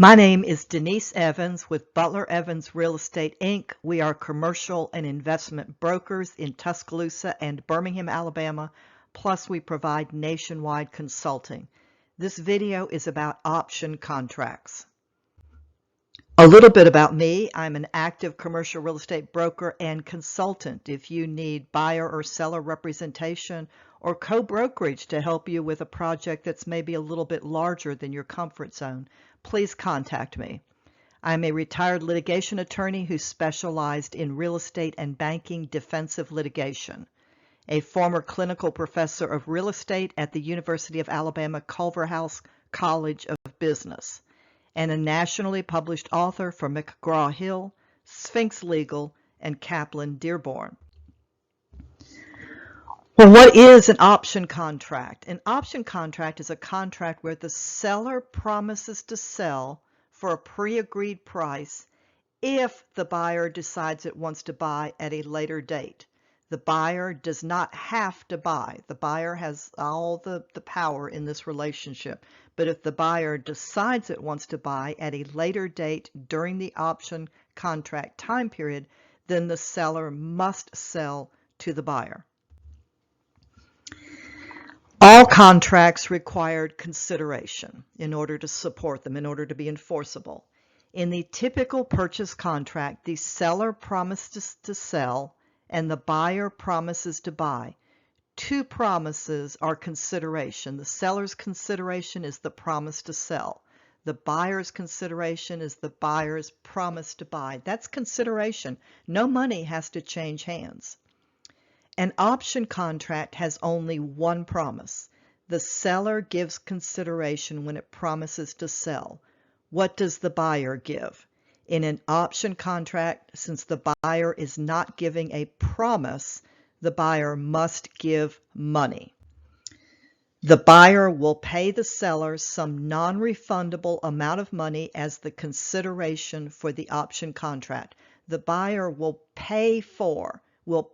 My name is Denise Evans with Butler Evans Real Estate, Inc. We are commercial and investment brokers in Tuscaloosa and Birmingham, Alabama, plus we provide nationwide consulting. This video is about option contracts. A little bit about me. I'm an active commercial real estate broker and consultant. If you need buyer or seller representation or co-brokerage to help you with a project that's maybe a little bit larger than your comfort zone, please contact me. I'm a retired litigation attorney who specialized in real estate and banking defensive litigation, a former clinical professor of real estate at the University of Alabama Culverhouse College of Business, and a nationally published author for McGraw-Hill, Sphinx Legal, and Kaplan Dearborn. Well, what is an option contract? An option contract is a contract where the seller promises to sell for a pre-agreed price if the buyer decides it wants to buy at a later date. The buyer does not have to buy. The buyer has all the power in this relationship. But if the buyer decides it wants to buy at a later date during the option contract time period, then the seller must sell to the buyer. All contracts required consideration in order to support them, in order to be enforceable. In the typical purchase contract, the seller promises to sell and the buyer promises to buy. Two promises are consideration. The seller's consideration is the promise to sell. The buyer's consideration is the buyer's promise to buy. That's consideration. No money has to change hands. An option contract has only one promise. The seller gives consideration when it promises to sell. What does the buyer give? In an option contract, since the buyer is not giving a promise, the buyer must give money. The buyer will pay the seller some non-refundable amount of money as the consideration for the option contract. The buyer will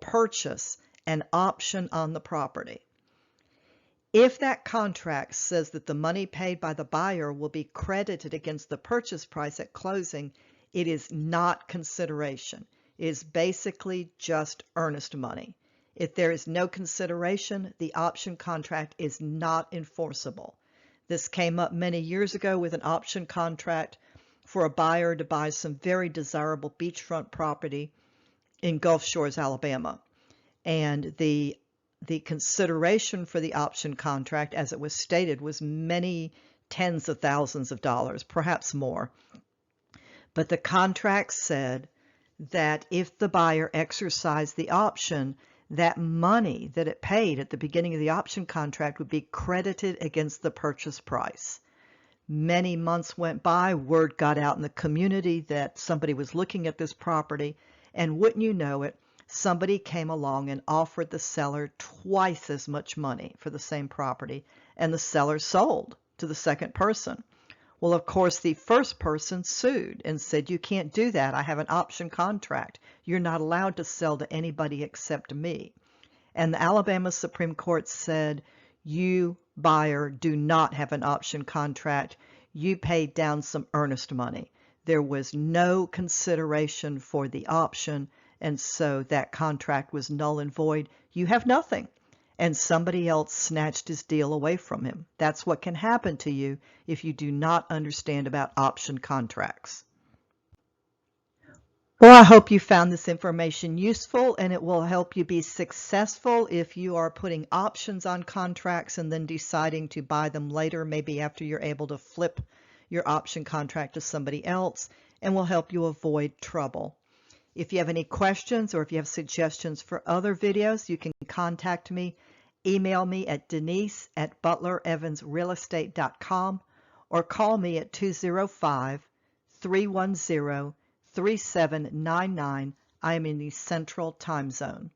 purchase an option on the property. If that contract says that the money paid by the buyer will be credited against the purchase price at closing, it is not consideration. It is basically just earnest money. If there is no consideration, the option contract is not enforceable. This came up many years ago with an option contract for a buyer to buy some very desirable beachfront property in Gulf Shores, Alabama. And the consideration for the option contract, as it was stated, was many tens of thousands of dollars, perhaps more. But the contract said that if the buyer exercised the option, that money that it paid at the beginning of the option contract would be credited against the purchase price. Many months went by, word got out in the community that somebody was looking at this property, and wouldn't you know it, somebody came along and offered the seller twice as much money for the same property, and the seller sold to the second person. Well, of course, the first person sued and said, "You can't do that. I have an option contract. You're not allowed to sell to anybody except me." And the Alabama Supreme Court said, "You, buyer, do not have an option contract. You paid down some earnest money. There was no consideration for the option, and so that contract was null and void. You have nothing." And somebody else snatched his deal away from him. That's what can happen to you if you do not understand about option contracts. Well, I hope you found this information useful, and it will help you be successful if you are putting options on contracts and then deciding to buy them later, maybe after you're able to flip your option contract to somebody else, and will help you avoid trouble. If you have any questions or if you have suggestions for other videos, you can contact me. Email me at denise@butlerevansrealestate.com or call me at 205-310-3799. I am in the Central Time Zone.